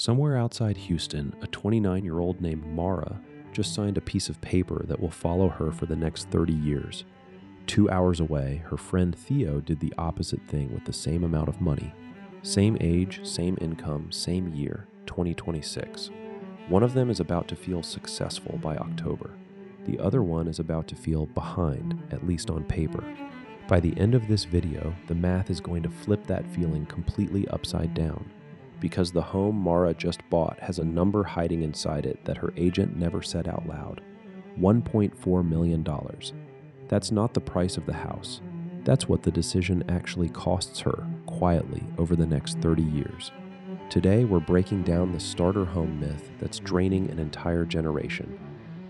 Somewhere outside Houston, a 29-year-old named Mara just signed a piece of paper that will follow her for the next 30 years. 2 hours away, her friend Theo did the opposite thing with the same amount of money. Same age, same income, same year, 2026. One of them is about to feel successful by October. The other one is about to feel behind, at least on paper. By the end of this video, the math is going to flip that feeling completely upside down, because the home Mara just bought has a number hiding inside it that her agent never said out loud. $1.4 million. That's not the price of the house. That's what the decision actually costs her, quietly, over the next 30 years. Today, we're breaking down the starter home myth that's draining an entire generation.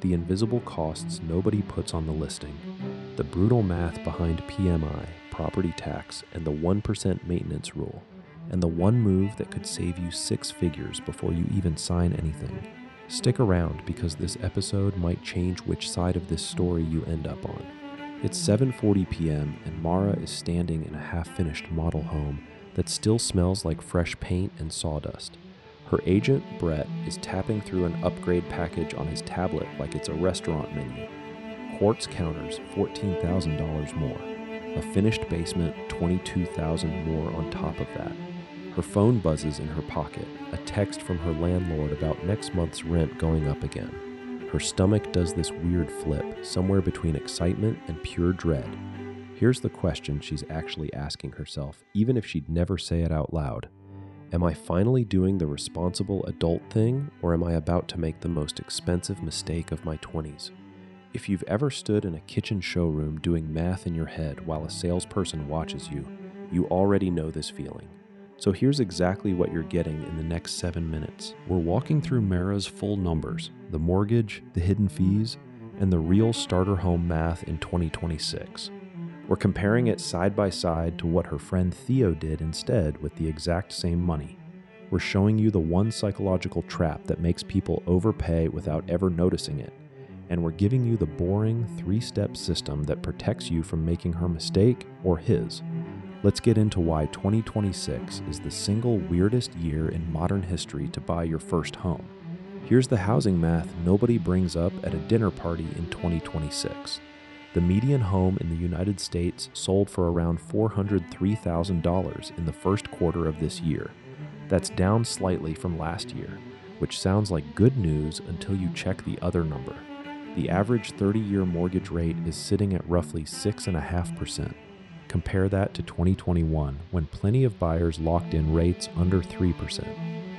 The invisible costs nobody puts on the listing. The brutal math behind PMI, property tax, and the 1% maintenance rule. And the one move that could save you 6 figures before you even sign anything. Stick around because this episode might change which side of this story you end up on. It's 7:40 p.m. and Mara is standing in a half-finished model home that still smells like fresh paint and sawdust. Her agent, Brett, is tapping through an upgrade package on his tablet like it's a restaurant menu. Quartz counters, $14,000 more. A finished basement, $22,000 more on top of that. Her phone buzzes in her pocket, a text from her landlord about next month's rent going up again. Her stomach does this weird flip, somewhere between excitement and pure dread. Here's the question she's actually asking herself, even if she'd never say it out loud. Am I finally doing the responsible adult thing, or am I about to make the most expensive mistake of my 20s? If you've ever stood in a kitchen showroom doing math in your head while a salesperson watches you, you already know this feeling. So here's exactly what you're getting in the next 7 minutes. We're walking through Mara's full numbers, the mortgage, the hidden fees, and the real starter home math in 2026. We're comparing it side by side to what her friend Theo did instead with the exact same money. We're showing you the one psychological trap that makes people overpay without ever noticing it. And we're giving you the boring 3-step system that protects you from making her mistake or his. Let's get into why 2026 is the single weirdest year in modern history to buy your first home. Here's the housing math nobody brings up at a dinner party in 2026. The median home in the United States sold for around $403,000 in the first quarter of this year. That's down slightly from last year, which sounds like good news until you check the other number. The average 30-year mortgage rate is sitting at roughly 6.5%. Compare that to 2021, when plenty of buyers locked in rates under 3%.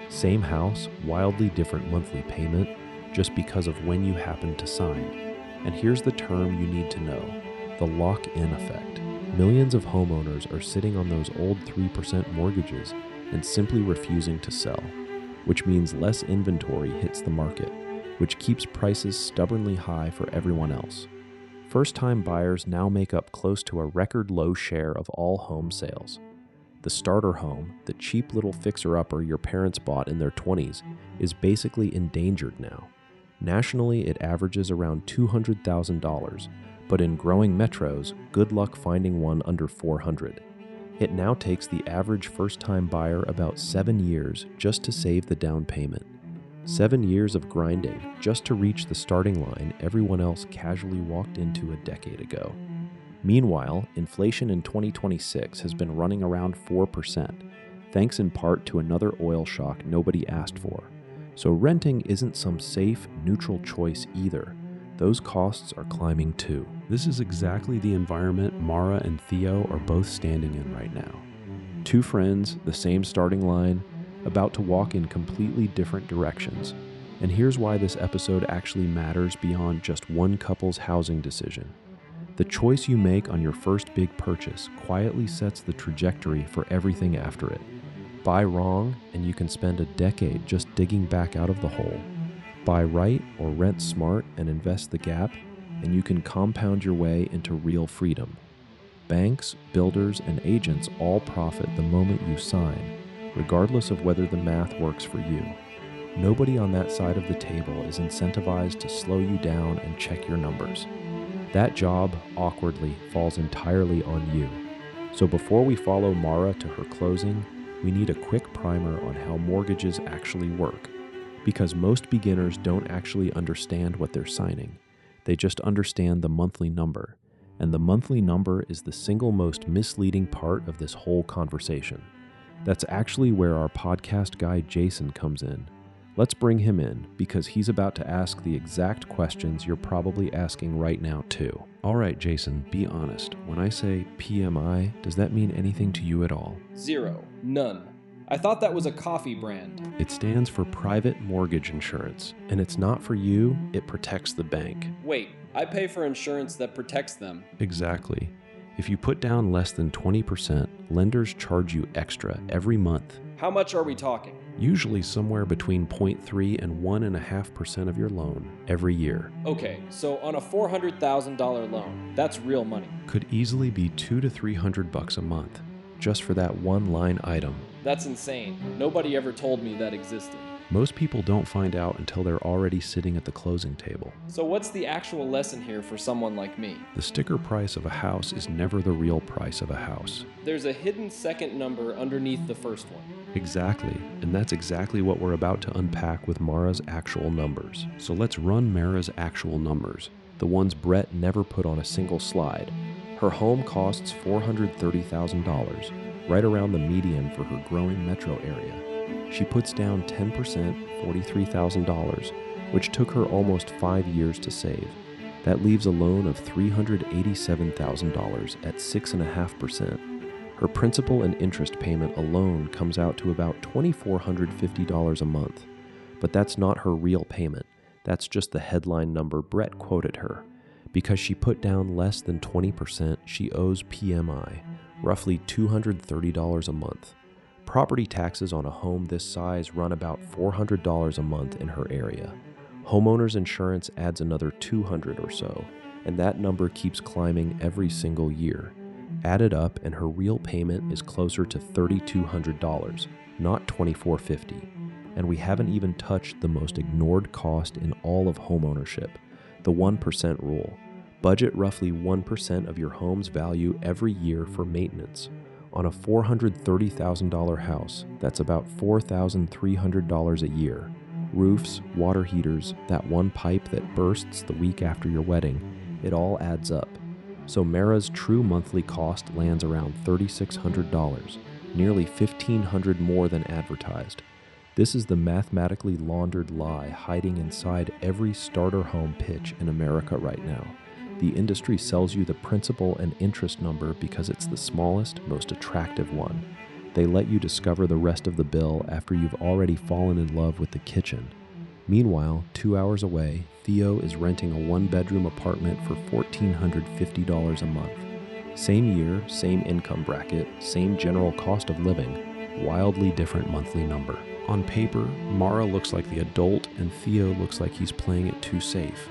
Same house, wildly different monthly payment, just because of when you happened to sign. And here's the term you need to know, the lock-in effect. Millions of homeowners are sitting on those old 3% mortgages and simply refusing to sell, which means less inventory hits the market, which keeps prices stubbornly high for everyone else. First-time buyers now make up close to a record low share of all home sales. The starter home, the cheap little fixer-upper your parents bought in their 20s, is basically endangered now. Nationally, it averages around $200,000, but in growing metros, good luck finding one under $400,000. It now takes the average first-time buyer about 7 years just to save the down payment. 7 years of grinding just to reach the starting line everyone else casually walked into a decade ago. Meanwhile, inflation in 2026 has been running around 4%, thanks in part to another oil shock nobody asked for. So renting isn't some safe, neutral choice either. Those costs are climbing too. This is exactly the environment Mara and Theo are both standing in right now. 2 friends, the same starting line, about to walk in completely different directions. And here's why this episode actually matters beyond just one couple's housing decision. The choice you make on your first big purchase quietly sets the trajectory for everything after it. Buy wrong, and you can spend a decade just digging back out of the hole. Buy right or rent smart and invest the gap, and you can compound your way into real freedom. Banks, builders, and agents all profit the moment you sign, regardless of whether the math works for you. Nobody on that side of the table is incentivized to slow you down and check your numbers. That job, awkwardly, falls entirely on you. So before we follow Mara to her closing, we need a quick primer on how mortgages actually work, because most beginners don't actually understand what they're signing. They just understand the monthly number, and the monthly number is the single most misleading part of this whole conversation. That's actually where our podcast guy Jason comes in. Let's bring him in, because he's about to ask the exact questions you're probably asking right now too. All right, Jason, be honest. When I say PMI, does that mean anything to you at all? Zero. None. I thought that was a coffee brand. It stands for private mortgage insurance, and it's not for you, it protects the bank. Wait, I pay for insurance that protects them. Exactly. If you put down less than 20%, lenders charge you extra every month. How much are we talking? Usually somewhere between 0.3 and 1.5% of your loan every year. Okay, so on a $400,000 loan, that's real money. Could easily be $200 to $300 a month, just for that one line item. That's insane. Nobody ever told me that existed. Most people don't find out until they're already sitting at the closing table. So what's the actual lesson here for someone like me? The sticker price of a house is never the real price of a house. There's a hidden second number underneath the first one. Exactly, and that's exactly what we're about to unpack with Mara's actual numbers. So let's run Mara's actual numbers, the ones Brett never put on a single slide. Her home costs $430,000, right around the median for her growing metro area. She puts down 10%, $43,000, which took her almost 5 years to save. That leaves a loan of $387,000 at 6.5%. Her principal and interest payment alone comes out to about $2,450 a month. But that's not her real payment. That's just the headline number Brett quoted her. Because she put down less than 20%, she owes PMI, roughly $230 a month. Property taxes on a home this size run about $400 a month in her area. Homeowner's insurance adds another $200 or so, and that number keeps climbing every single year. Added up, and her real payment is closer to $3,200, not $2,450. And we haven't even touched the most ignored cost in all of homeownership, the 1% rule. Budget roughly 1% of your home's value every year for maintenance. On a $430,000 house, that's about $4,300 a year. Roofs, water heaters, that one pipe that bursts the week after your wedding, it all adds up. So Mara's true monthly cost lands around $3,600, nearly $1,500 more than advertised. This is the mathematically laundered lie hiding inside every starter home pitch in America right now. The industry sells you the principal and interest number because it's the smallest, most attractive one. They let you discover the rest of the bill after you've already fallen in love with the kitchen. Meanwhile, 2 hours away, Theo is renting a one-bedroom apartment for $1,450 a month. Same year, same income bracket, same general cost of living, wildly different monthly number. On paper, Mara looks like the adult and Theo looks like he's playing it too safe.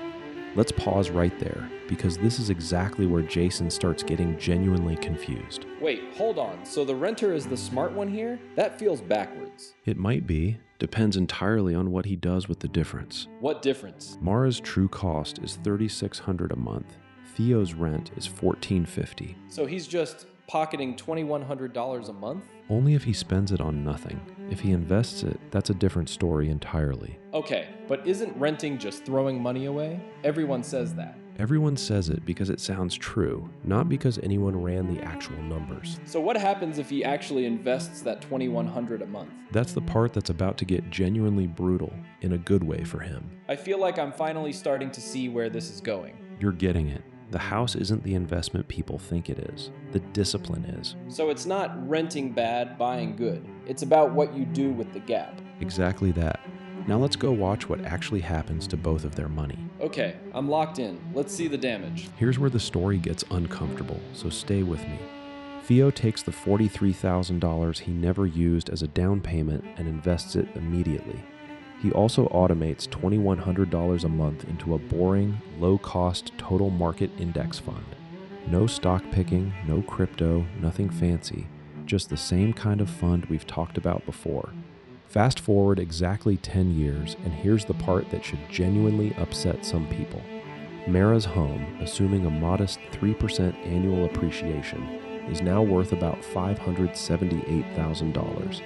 Let's pause right there, because this is exactly where Jason starts getting genuinely confused. Wait, hold on. So the renter is the smart one here? That feels backwards. It might be. Depends entirely on what he does with the difference. What difference? Mara's true cost is $3,600 a month. Theo's rent is $1,450. So he's just pocketing $2,100 a month? Only if he spends it on nothing. If he invests it, that's a different story entirely. Okay, but isn't renting just throwing money away? Everyone says that. Everyone says it because it sounds true, not because anyone ran the actual numbers. So what happens if he actually invests that $2,100 a month? That's the part that's about to get genuinely brutal, in a good way for him. I feel like I'm finally starting to see where this is going. You're getting it. The house isn't the investment people think it is. The discipline is. So it's not renting bad, buying good. It's about what you do with the gap. Exactly that. Now let's go watch what actually happens to both of their money. Okay, I'm locked in. Let's see the damage. Here's where the story gets uncomfortable, so stay with me. Theo takes the $43,000 he never used as a down payment and invests it immediately. He also automates $2,100 a month into a boring, low-cost total market index fund. No stock picking, no crypto, nothing fancy, just the same kind of fund we've talked about before. Fast forward exactly 10 years, and here's the part that should genuinely upset some people. Mara's home, assuming a modest 3% annual appreciation, is now worth about $578,000.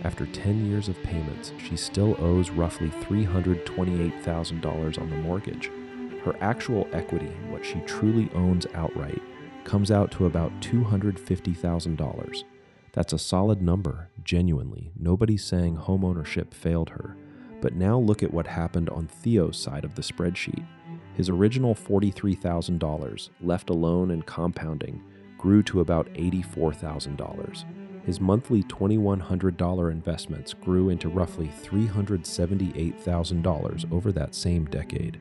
After 10 years of payments, she still owes roughly $328,000 on the mortgage. Her actual equity, what she truly owns outright, comes out to about $250,000. That's a solid number, genuinely. Nobody's saying homeownership failed her. But now look at what happened on Theo's side of the spreadsheet. His original $43,000, left alone and compounding, grew to about $84,000. His monthly $2,100 investments grew into roughly $378,000 over that same decade.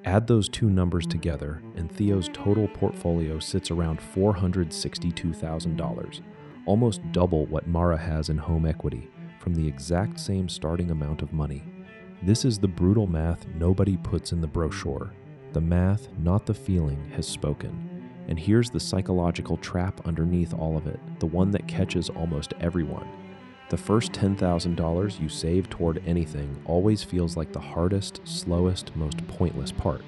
Add those two numbers together, and Theo's total portfolio sits around $462,000, almost double what Mara has in home equity, from the exact same starting amount of money. This is the brutal math nobody puts in the brochure. The math, not the feeling, has spoken. And here's the psychological trap underneath all of it, the one that catches almost everyone. The first $10,000 you save toward anything always feels like the hardest, slowest, most pointless part.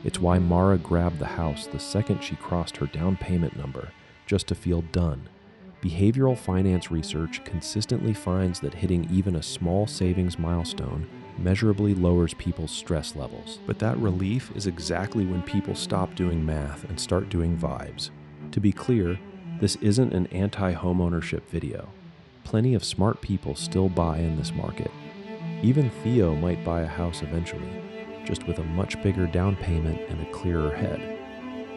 It's why Mara grabbed the house the second she crossed her down payment number, just to feel done. Behavioral finance research consistently finds that hitting even a small savings milestone measurably lowers people's stress levels. But that relief is exactly when people stop doing math and start doing vibes. To be clear, this isn't an anti-homeownership video. Plenty of smart people still buy in this market. Even Theo might buy a house eventually, just with a much bigger down payment and a clearer head.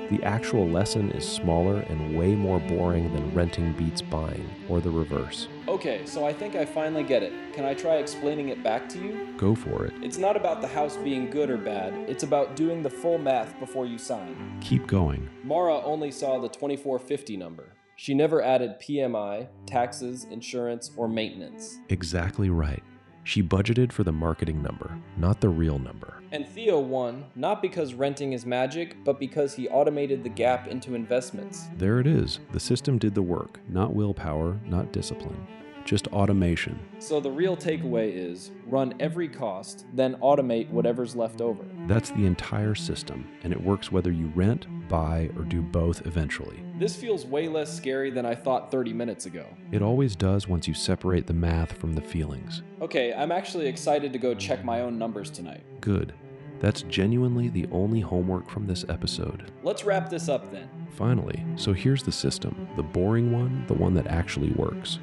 The actual lesson is smaller and way more boring than renting beats buying, or the reverse. Okay, so I think I finally get it. Can I try explaining it back to you? Go for it. It's not about the house being good or bad. It's about doing the full math before you sign. Keep going. Mara only saw the 2450 number. She never added PMI, taxes, insurance, or maintenance. Exactly right. She budgeted for the marketing number, not the real number. And Theo won, not because renting is magic, but because he automated the gap into investments. There it is. The system did the work, not willpower, not discipline. Just automation. So the real takeaway is, run every cost, then automate whatever's left over. That's the entire system, and it works whether you rent, buy, or do both eventually. This feels way less scary than I thought 30 minutes ago. It always does once you separate the math from the feelings. Okay, I'm actually excited to go check my own numbers tonight. Good. That's genuinely the only homework from this episode. Let's wrap this up then. Finally, so here's the system, the boring one, the one that actually works.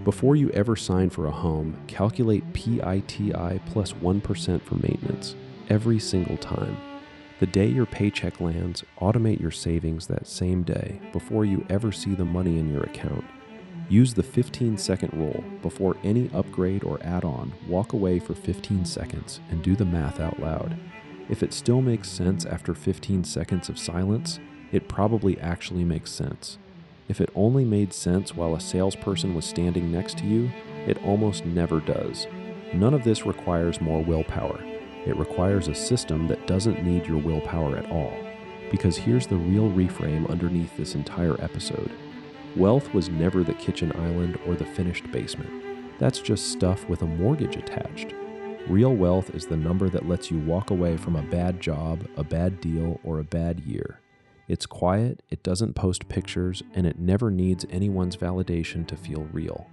Before you ever sign for a home, calculate PITI plus 1% for maintenance, every single time. The day your paycheck lands, automate your savings that same day, before you ever see the money in your account. Use the 15-second rule. Before any upgrade or add-on, walk away for 15 seconds and do the math out loud. If it still makes sense after 15 seconds of silence, it probably actually makes sense. If it only made sense while a salesperson was standing next to you, it almost never does. None of this requires more willpower. It requires a system that doesn't need your willpower at all. Because here's the real reframe underneath this entire episode. Wealth was never the kitchen island or the finished basement. That's just stuff with a mortgage attached. Real wealth is the number that lets you walk away from a bad job, a bad deal, or a bad year. It's quiet, it doesn't post pictures, and it never needs anyone's validation to feel real.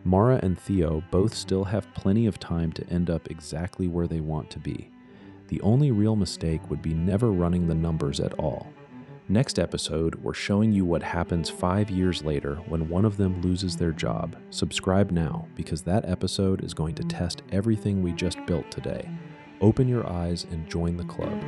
Mara and Theo both still have plenty of time to end up exactly where they want to be. The only real mistake would be never running the numbers at all. Next episode, we're showing you what happens 5 years later when one of them loses their job. Subscribe now, because that episode is going to test everything we just built today. Open your eyes and join the club.